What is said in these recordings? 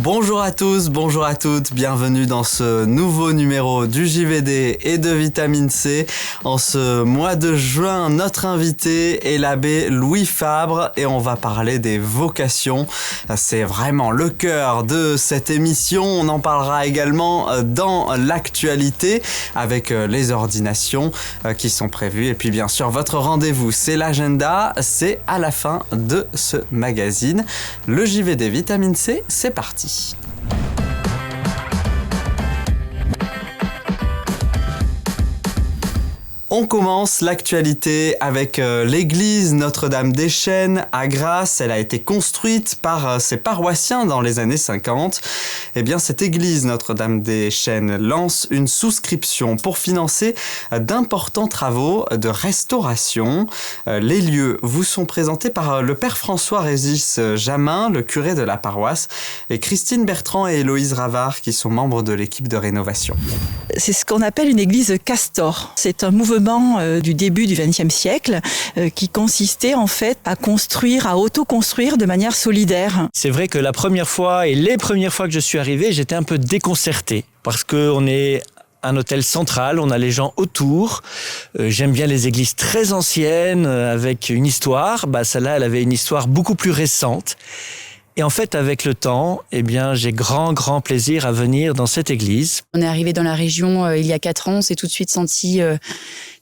Bonjour à tous, bonjour à toutes, bienvenue dans ce nouveau numéro du JVD et de Vitamine C. En ce mois de juin, notre invité est l'abbé Louis Fabre et on va parler des vocations. C'est vraiment le cœur de cette émission. On en parlera également dans l'actualité avec les ordinations qui sont prévues. Et puis bien sûr, votre rendez-vous, c'est l'agenda, c'est à la fin de ce magazine. Le JVD Vitamine C, c'est parti. On commence l'actualité avec l'église Notre-Dame des Chênes à Grasse. Elle a été construite par ses paroissiens dans les années 50. Eh bien, cette église Notre-Dame des Chênes lance une souscription pour financer d'importants travaux de restauration. Les lieux vous sont présentés par le père François-Régis Jamin, le curé de la paroisse, et Christine Bertrand et Héloïse Ravard, qui sont membres de l'équipe de rénovation. C'est ce qu'on appelle une église castor. C'est un mouvement du début du XXe siècle qui consistait en fait à construire, à auto-construire de manière solidaire. C'est vrai que la première fois et les premières fois que je suis arrivé, j'étais un peu déconcerté parce qu'on est un hôtel central, on a les gens autour. J'aime bien les églises très anciennes avec une histoire. Celle-là, elle avait une histoire beaucoup plus récente. Et en fait, avec le temps, j'ai grand plaisir à venir dans cette église. On est arrivé dans la région il y a 4 ans, on s'est tout de suite senti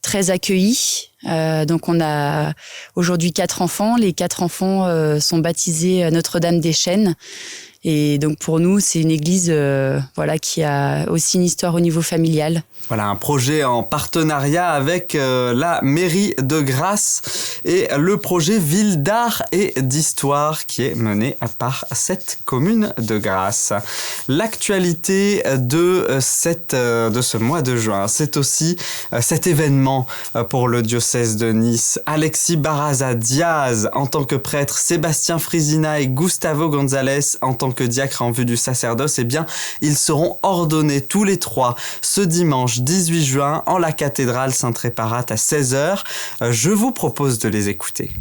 très accueillis. Donc on a aujourd'hui 4 enfants. Les 4 enfants sont baptisés Notre-Dame des Chênes. Et donc pour nous, c'est une église qui a aussi une histoire au niveau familial. Voilà, un projet en partenariat avec la mairie de Grasse et le projet Ville d'art et d'histoire qui est mené par cette commune de Grasse. L'actualité de ce mois de juin, c'est aussi cet événement pour le diocèse de Nice. Alexis Barraza Diaz en tant que prêtre, Sébastien Frisina et Gustavo González en tant que diacre en vue du sacerdoce, ils seront ordonnés tous les 3 ce dimanche 18 juin en la cathédrale Sainte-Réparate à 16h. Je vous propose de les écouter.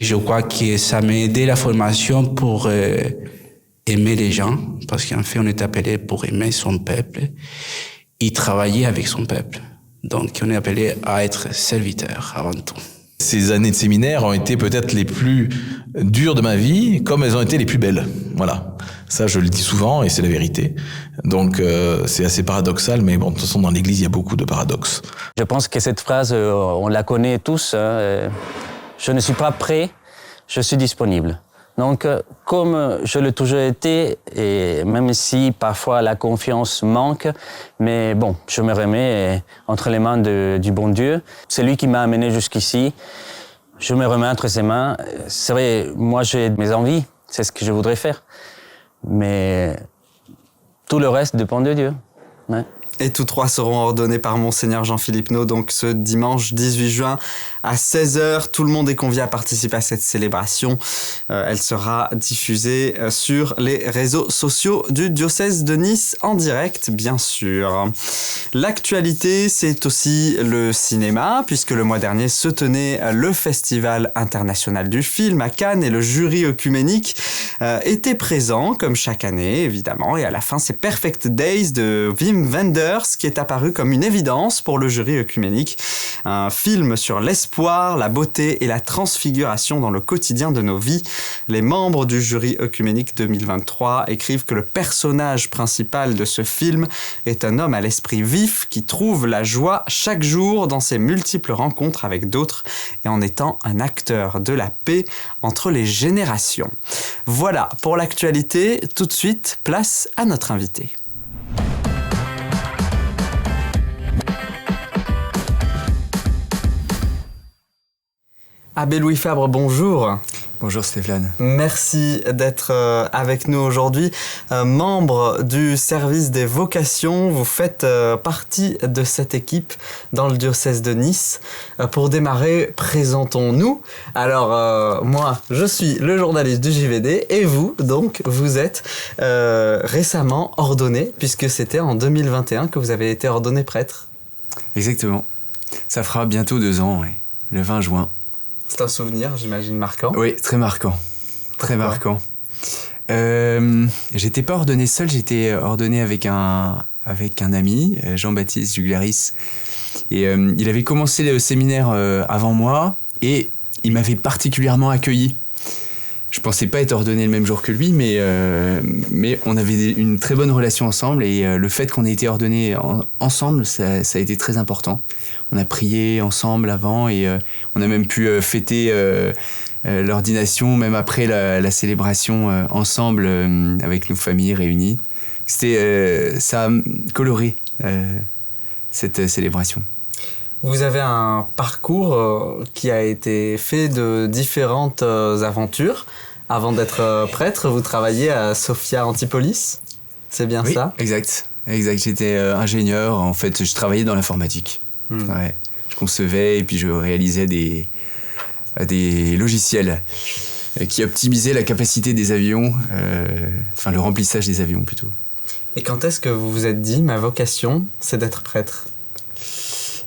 Je crois que ça m'a aidé la formation pour aimer les gens, parce qu'en fait on est appelé pour aimer son peuple et travailler avec son peuple. Donc on est appelé à être serviteur avant tout. Ces années de séminaire ont été peut-être les plus dures de ma vie, comme elles ont été les plus belles. Voilà. Ça, je le dis souvent et c'est la vérité. Donc, c'est assez paradoxal, mais bon, de toute façon, dans l'Église, il y a beaucoup de paradoxes. Je pense que cette phrase, on la connaît tous. Je ne suis pas prêt, je suis disponible. Donc, comme je l'ai toujours été, et même si parfois la confiance manque, mais bon, je me remets entre les mains du bon Dieu. C'est lui qui m'a amené jusqu'ici. Je me remets entre ses mains. C'est vrai, moi j'ai mes envies, c'est ce que je voudrais faire. Mais tout le reste dépend de Dieu. Ouais. Et tous 3 seront ordonnés par Monseigneur Jean-Philippe Naud, donc ce dimanche 18 juin à 16h. Tout le monde est convié à participer à cette célébration. Elle sera diffusée sur les réseaux sociaux du diocèse de Nice en direct, bien sûr. L'actualité, c'est aussi le cinéma, puisque le mois dernier se tenait le Festival international du film à Cannes et le jury œcuménique était présent, comme chaque année, évidemment. Et à la fin, c'est Perfect Days de Wim Wenders qui est apparu comme une évidence pour le jury œcuménique. Un film sur l'espoir, la beauté et la transfiguration dans le quotidien de nos vies. Les membres du jury œcuménique 2023 écrivent que le personnage principal de ce film est un homme à l'esprit vif qui trouve la joie chaque jour dans ses multiples rencontres avec d'autres et en étant un acteur de la paix entre les générations. Voilà pour l'actualité. Tout de suite, place à notre invité. Abbé Louis Fabre, bonjour. Bonjour Stéphane. Merci d'être avec nous aujourd'hui. Membre du service des vocations, vous faites partie de cette équipe dans le diocèse de Nice. Pour démarrer, présentons-nous. Alors, moi, je suis le journaliste du JVD et vous, donc, vous êtes récemment ordonné, puisque c'était en 2021 que vous avez été ordonné prêtre. Exactement. Ça fera bientôt 2 ans, oui. Le 20 juin. C'est un souvenir, j'imagine, marquant. Oui, très marquant. Très marquant. J'étais pas ordonné seul, j'étais ordonné avec un ami, Jean-Baptiste Juglaris. Et il avait commencé le séminaire avant moi et il m'avait particulièrement accueilli. Je pensais pas être ordonné le même jour que lui, mais on avait une très bonne relation ensemble et le fait qu'on ait été ordonnés ensemble, ça a été très important. On a prié ensemble avant et on a même pu fêter l'ordination, même après la célébration ensemble avec nos familles réunies. Ça a coloré cette célébration. Vous avez un parcours qui a été fait de différentes aventures. Avant d'être prêtre, vous travaillez à Sophia Antipolis, c'est bien oui, ça ? Exact. J'étais ingénieur, en fait, je travaillais dans l'informatique. Ouais. Je concevais et puis je réalisais des logiciels qui optimisaient la capacité des avions, le remplissage des avions plutôt. Et quand est-ce que vous vous êtes dit, ma vocation, c'est d'être prêtre ?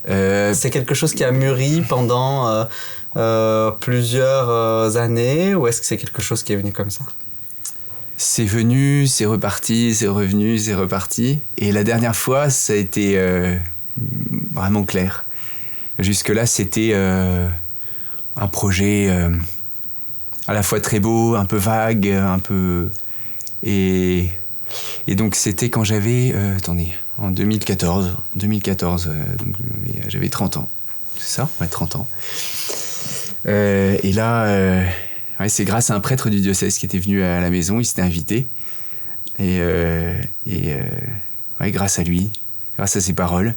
C'est quelque chose qui a mûri pendant plusieurs années, ou est-ce que c'est quelque chose qui est venu comme ça ? C'est venu, c'est reparti, c'est revenu, c'est reparti. Et la dernière fois, ça a été vraiment clair. Jusque-là, c'était un projet à la fois très beau, un peu vague, un peu... Et donc, c'était quand j'avais... en 2014. Donc, j'avais 30 ans. C'est ça ? Ouais, 30 ans. Et là, c'est grâce à un prêtre du diocèse qui était venu à la maison, il s'était invité. Et grâce à lui, grâce à ses paroles,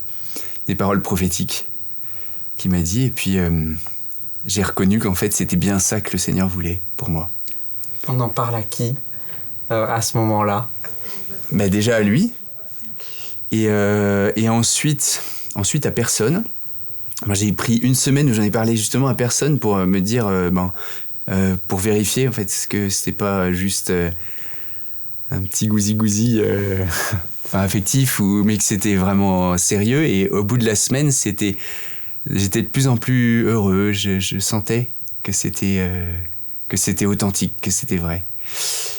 des paroles prophétiques qu'il m'a dit. Et puis, j'ai reconnu qu'en fait, c'était bien ça que le Seigneur voulait pour moi. On en parle à qui à ce moment-là ? Déjà à lui. Et ensuite à personne. Moi, j'ai pris une semaine où j'en ai parlé justement à personne pour me dire, pour vérifier en fait que c'était pas juste un petit gousi-gousi affectif, mais que c'était vraiment sérieux. Et au bout de la semaine, j'étais de plus en plus heureux. Je sentais que c'était authentique, que c'était vrai.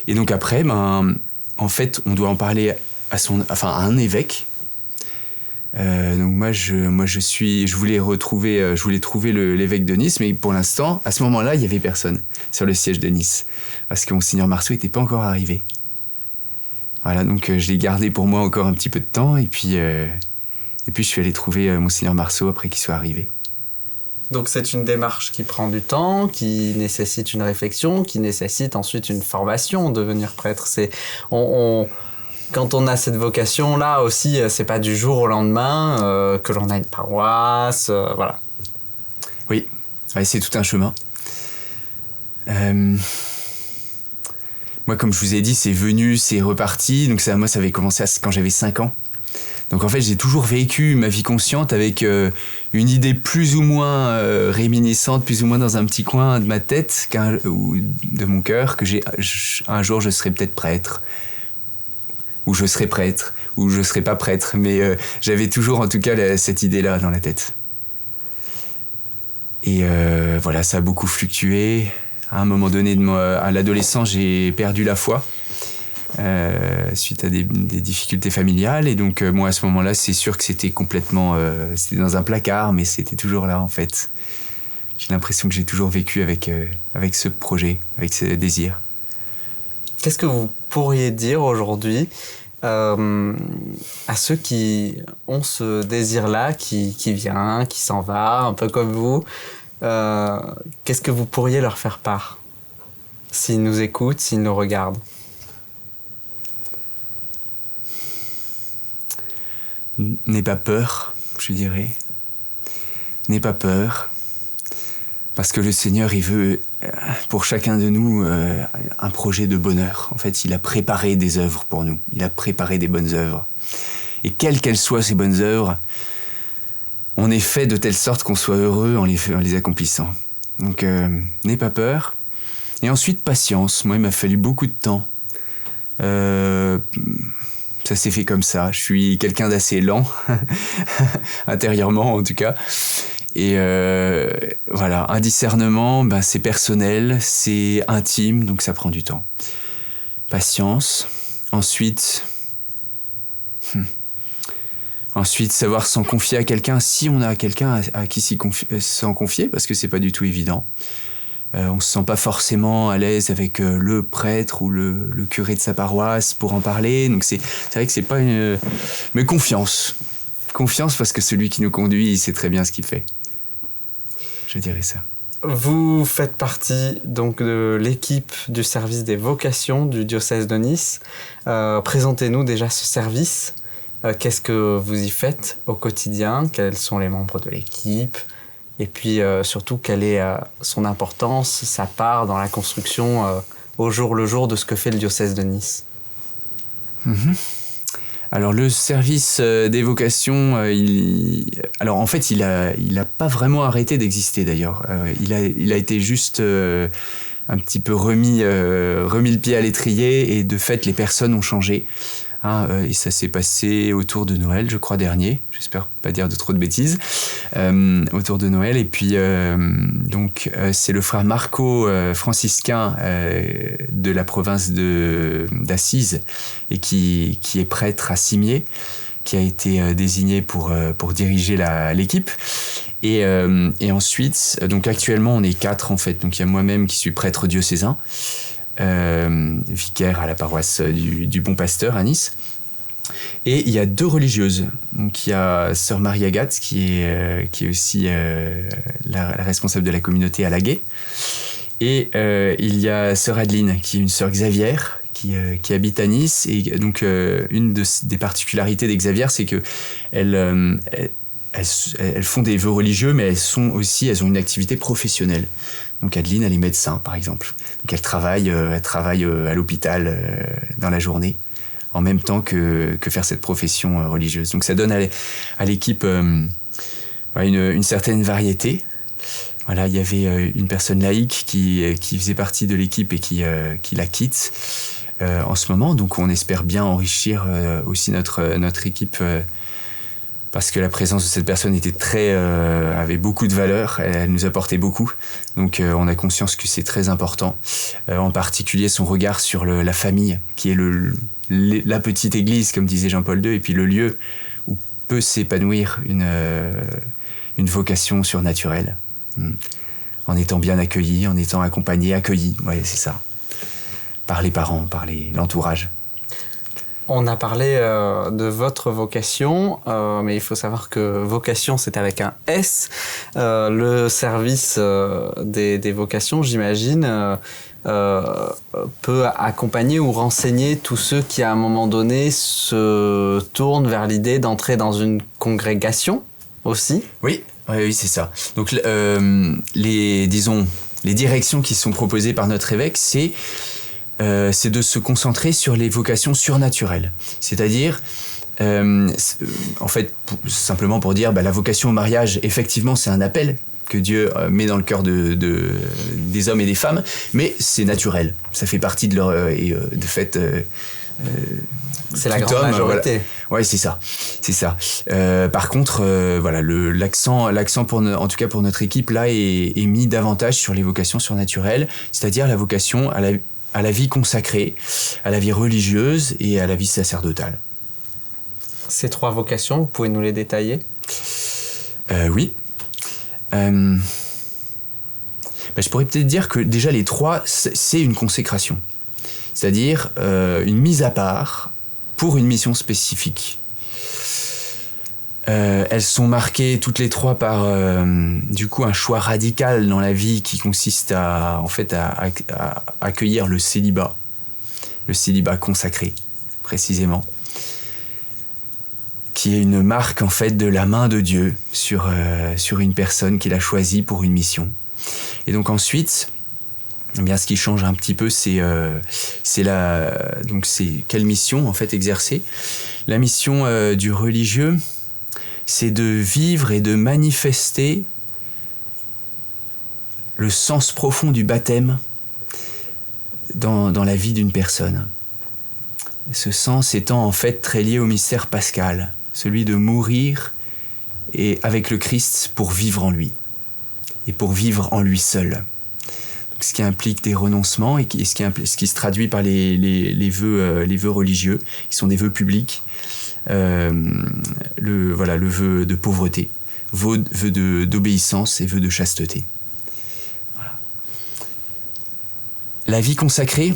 Et donc après, en fait, on doit en parler à un évêque. Donc moi je voulais trouver l'évêque de Nice, mais pour l'instant, à ce moment-là, il y avait personne sur le siège de Nice, parce que Monseigneur Marceau n'était pas encore arrivé. Voilà, donc je l'ai gardé pour moi encore un petit peu de temps, et puis je suis allé trouver Monseigneur Marceau après qu'il soit arrivé. Donc c'est une démarche qui prend du temps, qui nécessite une réflexion, qui nécessite ensuite une formation, devenir prêtre. Quand on a cette vocation-là aussi, c'est pas du jour au lendemain que l'on a une paroisse, voilà. Oui, c'est tout un chemin. Moi, comme je vous ai dit, c'est venu, c'est reparti. Donc moi, ça avait commencé quand j'avais 5 ans. Donc en fait, j'ai toujours vécu ma vie consciente avec une idée plus ou moins réminiscente, plus ou moins dans un petit coin de ma tête ou de mon cœur, que un jour je serai peut-être prêtre. Ou je serai prêtre, ou je serai pas prêtre, mais j'avais toujours en tout cas cette idée-là dans la tête. Et voilà, ça a beaucoup fluctué. À un moment donné, à l'adolescence, j'ai perdu la foi suite à des difficultés familiales. Et donc moi, à ce moment-là, c'est sûr que c'était complètement... c'était dans un placard, mais c'était toujours là, en fait. J'ai l'impression que j'ai toujours vécu avec ce projet, avec ce désir. Qu'est-ce que vous pourriez dire aujourd'hui à ceux qui ont ce désir-là, qui vient, qui s'en va, un peu comme vous, qu'est-ce que vous pourriez leur faire part, s'ils nous écoutent, s'ils nous regardent ? N'aie pas peur, je dirais. N'aie pas peur, parce que le Seigneur, il veut, pour chacun de nous, un projet de bonheur. En fait, il a préparé des œuvres pour nous. Il a préparé des bonnes œuvres. Et quelles qu'elles soient ces bonnes œuvres, on est fait de telle sorte qu'on soit heureux en les accomplissant. Donc, n'aie pas peur. Et ensuite, patience. Moi, il m'a fallu beaucoup de temps. Ça s'est fait comme ça. Je suis quelqu'un d'assez lent, intérieurement en tout cas. Et voilà, un discernement, c'est personnel, c'est intime, donc ça prend du temps. patience. Ensuite, savoir s'en confier à quelqu'un, si on a quelqu'un à qui s'en confier, parce que c'est pas du tout évident. On se sent pas forcément à l'aise avec le prêtre ou le curé de sa paroisse pour en parler. Donc c'est vrai que c'est pas une... Mais confiance. Confiance parce que celui qui nous conduit, il sait très bien ce qu'il fait. Je dirais ça. Vous faites partie donc de l'équipe du service des vocations du diocèse de Nice. Présentez-nous déjà ce service. Qu'est-ce que vous y faites au quotidien? Quels sont les membres de l'équipe? Et puis surtout, quelle est son importance, sa part dans la construction au jour le jour de ce que fait le diocèse de Nice? Alors le service des vocations, alors en fait il a pas vraiment arrêté d'exister d'ailleurs. Il a été juste un petit peu remis le pied à l'étrier et de fait les personnes ont changé. Et ça s'est passé autour de Noël, je crois, dernier. J'espère pas dire de trop de bêtises. Autour de Noël. Et puis, donc, c'est le frère Marco, franciscain de la province d'Assise et qui est prêtre à Cimier, qui a été désigné pour diriger l'équipe. Et ensuite, donc actuellement, on est 4 en fait. Donc, il y a moi-même qui suis prêtre diocésain. Vicaire à la paroisse du Bon Pasteur à Nice. Et il y a 2 religieuses. Donc il y a sœur Marie Agathe qui est aussi la responsable de la communauté à Laguet. Et il y a sœur Adeline qui est une sœur Xavier qui habite à Nice. Et donc une des particularités des Xavier, c'est que elles font des vœux religieux, mais elles ont une activité professionnelle. Donc Adeline, elle est médecin, par exemple. Donc elle travaille à l'hôpital dans la journée, en même temps que faire cette profession religieuse. Donc ça donne à l'équipe une certaine variété. Voilà, il y avait une personne laïque qui faisait partie de l'équipe et qui la quitte en ce moment. Donc on espère bien enrichir aussi notre équipe. Parce que la présence de cette personne avait beaucoup de valeur, elle nous apportait beaucoup. Donc on a conscience que c'est très important. En particulier son regard sur la famille, qui est la petite église, comme disait Jean-Paul II, et puis le lieu où peut s'épanouir une vocation surnaturelle. En étant bien accueilli, en étant accompagné, accueilli, ouais, c'est ça. Par les parents, par l'entourage. On a parlé de votre vocation, mais il faut savoir que vocation, c'est avec un S. Le service des vocations, j'imagine, peut accompagner ou renseigner tous ceux qui, à un moment donné, se tournent vers l'idée d'entrer dans une congrégation aussi. Oui, c'est ça. Donc, les directions qui sont proposées par notre évêque, c'est de se concentrer sur les vocations surnaturelles. C'est-à-dire, en fait, simplement pour dire, la vocation au mariage, effectivement, c'est un appel que Dieu met dans le cœur des hommes et des femmes, mais c'est naturel. Ça fait partie de leur... de fait... c'est la grande majorité. Voilà. Ouais, c'est ça. Par contre, l'accent en tout cas pour notre équipe là est mis davantage sur les vocations surnaturelles, c'est-à-dire la vocation à la vie consacrée, à la vie religieuse et à la vie sacerdotale. Ces 3 vocations, vous pouvez nous les détailler? Oui. Je pourrais peut-être dire que déjà les 3, c'est une consécration. C'est-à-dire une mise à part pour une mission spécifique. Elles sont marquées toutes les 3 par du coup un choix radical dans la vie qui consiste à accueillir le célibat consacré précisément, qui est une marque en fait de la main de Dieu sur une personne qu'il a choisie pour une mission. Et donc ensuite, ce qui change un petit peu, c'est quelle mission en fait exercer. La mission du religieux, c'est de vivre et de manifester le sens profond du baptême dans la vie d'une personne. Ce sens étant en fait très lié au mystère pascal, celui de mourir et avec le Christ pour vivre en lui et pour vivre en lui seul. ce qui implique des renoncements et ce qui se traduit par les vœux religieux, qui sont des vœux publics. Le vœu de pauvreté, vœu d'obéissance et vœu de chasteté. Voilà. La vie consacrée,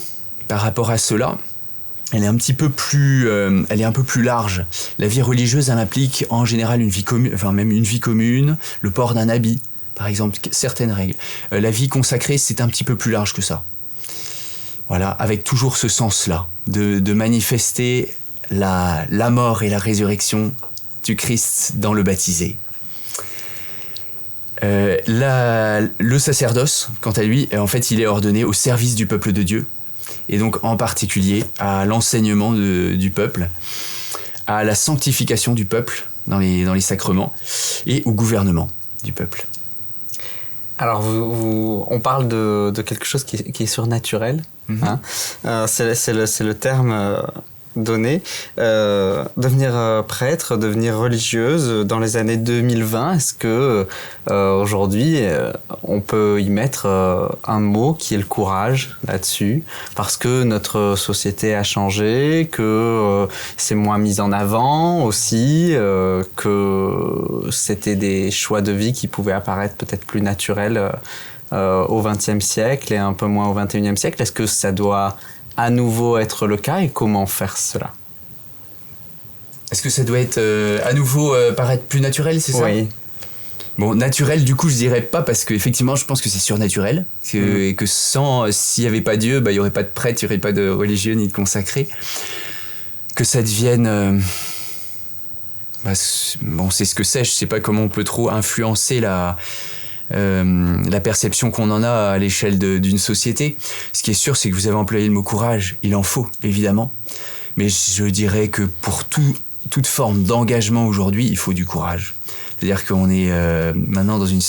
par rapport à cela, elle est un peu plus large. La vie religieuse, elle implique en général une vie commune, enfin même une vie commune, le port d'un habit, par exemple, certaines règles. La vie consacrée, c'est un petit peu plus large que ça. Voilà, avec toujours ce sens-là, de manifester la mort et la résurrection du Christ dans le baptisé. Le sacerdoce, quant à lui, en fait, il est ordonné au service du peuple de Dieu, et donc en particulier à l'enseignement du peuple, à la sanctification du peuple dans les sacrements, et au gouvernement du peuple. Alors, on parle de quelque chose qui est surnaturel. Hein. C'est le terme donné. Devenir prêtre, devenir religieuse dans les années 2020, est-ce que aujourd'hui on peut y mettre un mot qui est le courage là-dessus, parce que notre société a changé, que c'est moins mis en avant aussi, que c'était des choix de vie qui pouvaient apparaître peut-être plus naturels au XXe siècle et un peu moins au XXIe siècle. Est-ce que ça doit à nouveau être le cas, et comment faire cela? Est-ce que ça doit être à nouveau paraître plus naturel, c'est ça? Oui. Bon, naturel, du coup, je dirais pas, parce qu'effectivement, je pense que c'est surnaturel, et que s'il y avait pas Dieu, il y aurait pas de prêtre, il y aurait pas de religieux ni de consacré. Que ça devienne... c'est ce que c'est, je sais pas comment on peut trop influencer la perception qu'on en a à l'échelle d'une société. Ce qui est sûr, c'est que vous avez employé le mot courage. Il en faut, évidemment. Mais je dirais que pour toute forme d'engagement aujourd'hui, il faut du courage. C'est-à-dire qu'on est maintenant dans une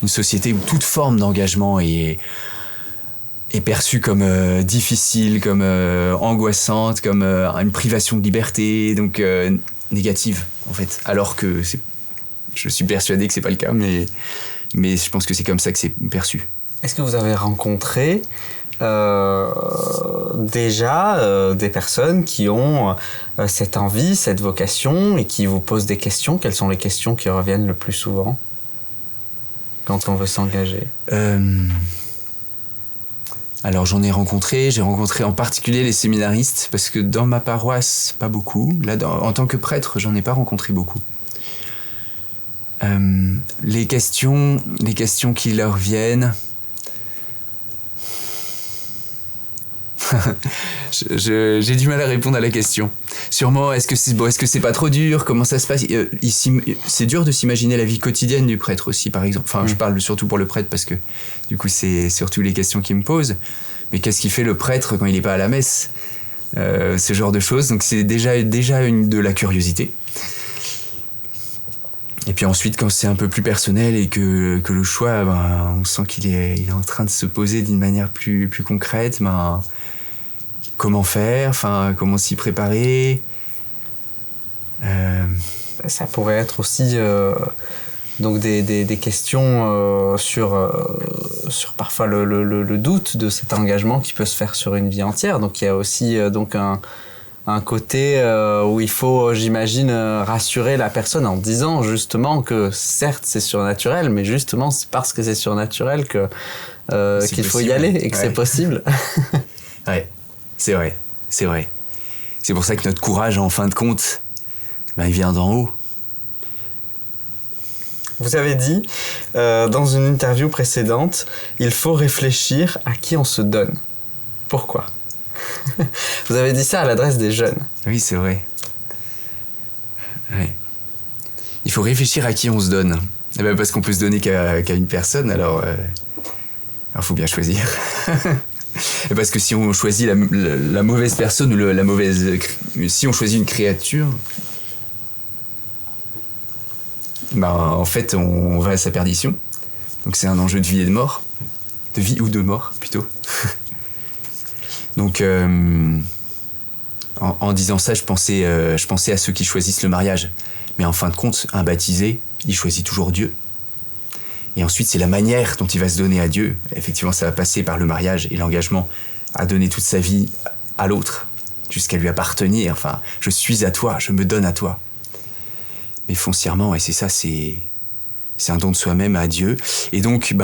société où toute forme d'engagement est perçue comme difficile, comme angoissante, comme une privation de liberté, donc négative, en fait. Alors que je suis persuadé que c'est pas le cas, mais je pense que c'est comme ça que c'est perçu. Est-ce que vous avez rencontré déjà des personnes qui ont cette envie, cette vocation, et qui vous posent des questions? Quelles sont les questions qui reviennent le plus souvent quand on veut s'engager? Alors j'ai rencontré en particulier les séminaristes, parce que dans ma paroisse, pas beaucoup. Là, en tant que prêtre, j'en ai pas rencontré beaucoup. Les questions qui leur viennent, j'ai du mal à répondre à la question. Sûrement, est-ce que c'est pas trop dur? Comment ça se passe? C'est dur de s'imaginer la vie quotidienne du prêtre aussi, par exemple. Enfin, je parle surtout pour le prêtre, parce que du coup, c'est surtout les questions qui me posent. Mais qu'est-ce qui fait le prêtre quand il n'est pas à la messe? Ce genre de choses. Donc c'est déjà de la curiosité. Et puis ensuite, quand c'est un peu plus personnel et que le choix, on sent qu'il est en train de se poser d'une manière plus concrète, comment faire, comment s'y préparer. Ça pourrait être aussi donc des questions sur parfois le doute de cet engagement qui peut se faire sur une vie entière. Donc il y a aussi donc un côté où il faut, j'imagine, rassurer la personne en disant justement que certes c'est surnaturel, mais justement c'est parce que c'est surnaturel qu'il faut y aller et que c'est possible. Ouais, c'est vrai. C'est pour ça que notre courage, en fin de compte, il vient d'en haut. Vous avez dit dans une interview précédente, il faut réfléchir à qui on se donne. Pourquoi ? Vous avez dit ça à l'adresse des jeunes. Oui, c'est vrai. Ouais. Il faut réfléchir à qui on se donne. Parce qu'on peut se donner qu'à une personne, alors faut bien choisir. Et parce que si on choisit la mauvaise personne ou si on choisit une créature, en fait on va à sa perdition. Donc c'est un enjeu de vie et de mort, de vie ou de mort plutôt. Donc en disant ça, je pensais à ceux qui choisissent le mariage. Mais en fin de compte, un baptisé, il choisit toujours Dieu. Et ensuite, c'est la manière dont il va se donner à Dieu. Effectivement, ça va passer par le mariage et l'engagement à donner toute sa vie à l'autre, jusqu'à lui appartenir. Enfin, je suis à toi, je me donne à toi. Mais foncièrement, c'est ça, c'est un don de soi-même à Dieu. Et donc,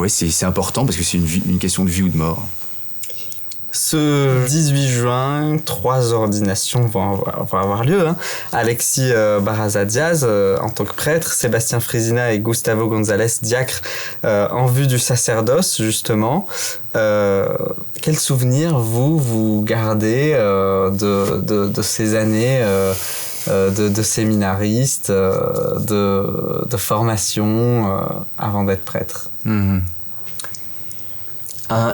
c'est important parce que c'est une question de vie ou de mort. Ce 18 juin, 3 ordinations vont avoir lieu. Alexis Barraza-Diaz en tant que prêtre, Sébastien Frisina et Gustavo González, diacre, en vue du sacerdoce, justement. Quel souvenir vous gardez de ces années de séminariste, de formation avant d'être prêtre?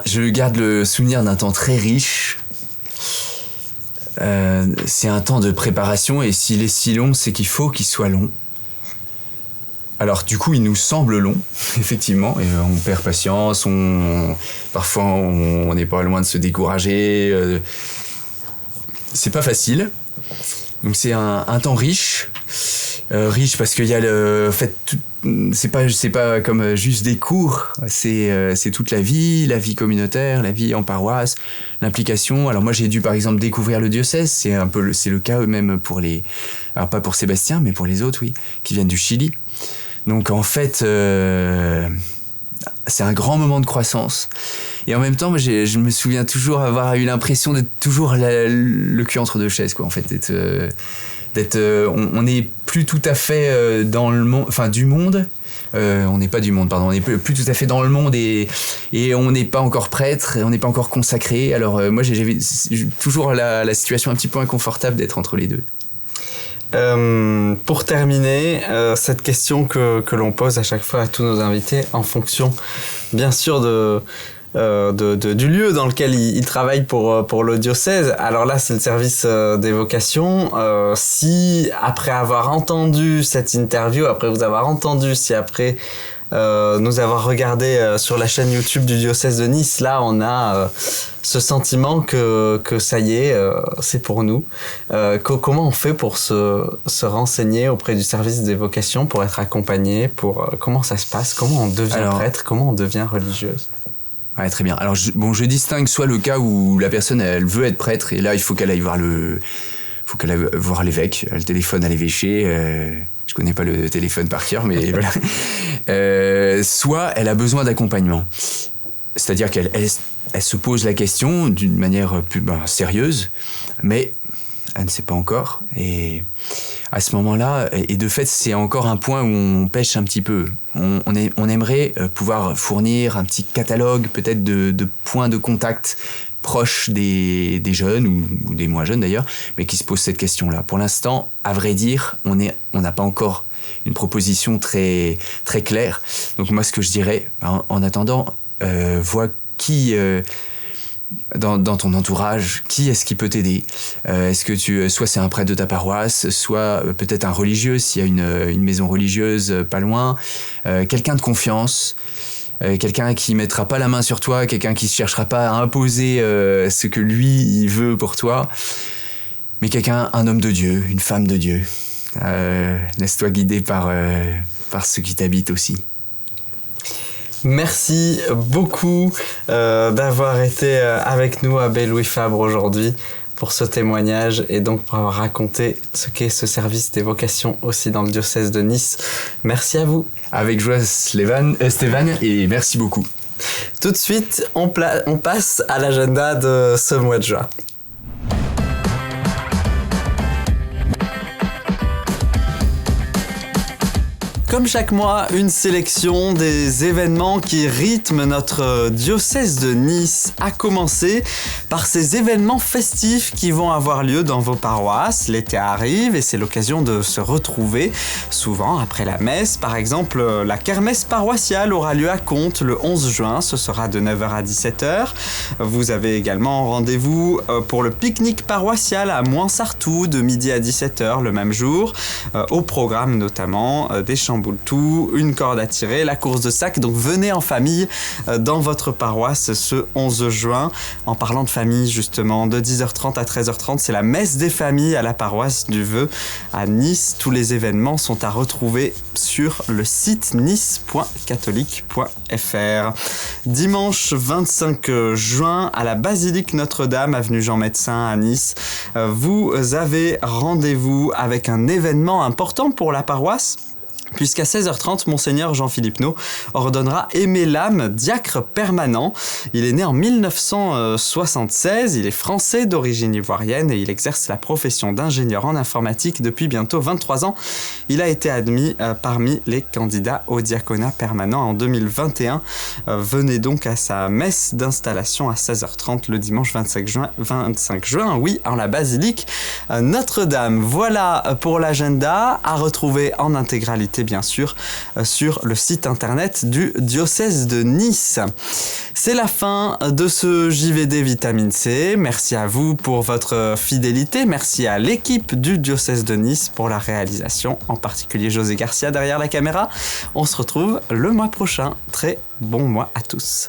Je garde le souvenir d'un temps très riche. C'est un temps de préparation, et s'il est si long, c'est qu'il faut qu'il soit long. Alors du coup, il nous semble long, effectivement, et on perd patience, parfois on n'est pas loin de se décourager. C'est pas facile. Donc c'est un temps riche. Riche parce qu'il y a le fait, c'est pas comme juste des cours, c'est toute la vie communautaire, la vie en paroisse, l'implication. Alors moi j'ai dû par exemple découvrir le diocèse, c'est le cas même pour alors pas pour Sébastien mais pour les autres, oui, qui viennent du Chili. Donc en fait c'est un grand moment de croissance. Et en même temps, je me souviens toujours avoir eu l'impression d'être toujours le cul entre deux chaises, quoi, en fait, on n'est plus tout à fait dans le monde, enfin du monde. On n'est pas du monde, pardon. On n'est plus tout à fait dans le monde et on n'est pas encore prêtre, on n'est pas encore consacré. Alors moi, j'ai toujours la situation un petit peu inconfortable d'être entre les deux. Pour terminer, cette question que l'on pose à chaque fois à tous nos invités, en fonction, bien sûr, du lieu dans lequel il travaille pour le diocèse. Alors là, c'est le service des vocations. Si, après avoir entendu cette interview, après vous avoir entendu, si après nous avoir regardé sur la chaîne YouTube du diocèse de Nice, là, on a ce sentiment que ça y est, c'est pour nous. Comment on fait pour se renseigner auprès du service des vocations, pour être accompagné, comment ça se passe, comment on devient prêtre, comment on devient religieuse? Ouais, très bien. Alors, je distingue soit le cas où la personne, elle veut être prêtre, et là, il faut qu'elle aille voir l'évêque. Elle téléphone à l'évêché. Je connais pas le téléphone par cœur, mais voilà. Soit elle a besoin d'accompagnement. C'est-à-dire qu'elle se pose la question d'une manière plus sérieuse, mais elle ne sait pas encore. Et à ce moment-là, et de fait, c'est encore un point où on pêche un petit peu. On aimerait pouvoir fournir un petit catalogue, peut-être de points de contact proches des jeunes, ou des moins jeunes d'ailleurs, mais qui se posent cette question-là. Pour l'instant, à vrai dire, on n'a pas encore une proposition très, très claire. Donc moi, ce que je dirais, en attendant, vois qui... Dans ton entourage, qui est-ce qui peut t'aider? Est-ce que soit c'est un prêtre de ta paroisse, soit peut-être un religieux, s'il y a une maison religieuse pas loin, quelqu'un de confiance, quelqu'un qui mettra pas la main sur toi, quelqu'un qui ne cherchera pas à imposer ce que lui il veut pour toi, mais un homme de Dieu, une femme de Dieu. Laisse-toi guider par ceux qui t'habitent aussi. Merci beaucoup d'avoir été avec nous, Abbé Louis Fabre, aujourd'hui pour ce témoignage et donc pour avoir raconté ce qu'est ce service des vocations aussi dans le diocèse de Nice. Merci à vous. Avec joie, Stéphane, et merci beaucoup. Tout de suite, on passe à l'agenda de ce mois de juin. Comme chaque mois, une sélection des événements qui rythment notre diocèse de Nice, à commencer par ces événements festifs qui vont avoir lieu dans vos paroisses. L'été arrive et c'est l'occasion de se retrouver, souvent après la messe. Par exemple, la kermesse paroissiale aura lieu à Contes le 11 juin, ce sera de 9h à 17h. Vous avez également rendez-vous pour le pique-nique paroissial à Moinsartou de midi à 17h le même jour, au programme notamment des chambres Tombouctou, une corde à tirer, la course de sac. Donc venez en famille dans votre paroisse ce 11 juin. En parlant de famille justement, de 10h30 à 13h30, c'est la messe des familles à la paroisse du Vœu à Nice. Tous les événements sont à retrouver sur le site nice.catholique.fr. Dimanche 25 juin à la basilique Notre-Dame, avenue Jean Médecin à Nice, vous avez rendez-vous avec un événement important pour la paroisse. Puisqu'à 16h30, Monseigneur Jean-Philippe Naud ordonnera Aimé Lame, diacre permanent. Il est né en 1976, il est français d'origine ivoirienne et il exerce la profession d'ingénieur en informatique depuis bientôt 23 ans. Il a été admis parmi les candidats au diaconat permanent en 2021. Venez donc à sa messe d'installation à 16h30 le dimanche 25 juin, en la basilique Notre-Dame. Voilà pour l'agenda, à retrouver en intégralité bien sûr sur le site internet du diocèse de Nice. C'est la fin de ce JVD Vitamine C. Merci à vous pour votre fidélité. Merci à l'équipe du diocèse de Nice pour la réalisation, en particulier José Garcia derrière la caméra. On se retrouve le mois prochain. Très bon mois à tous.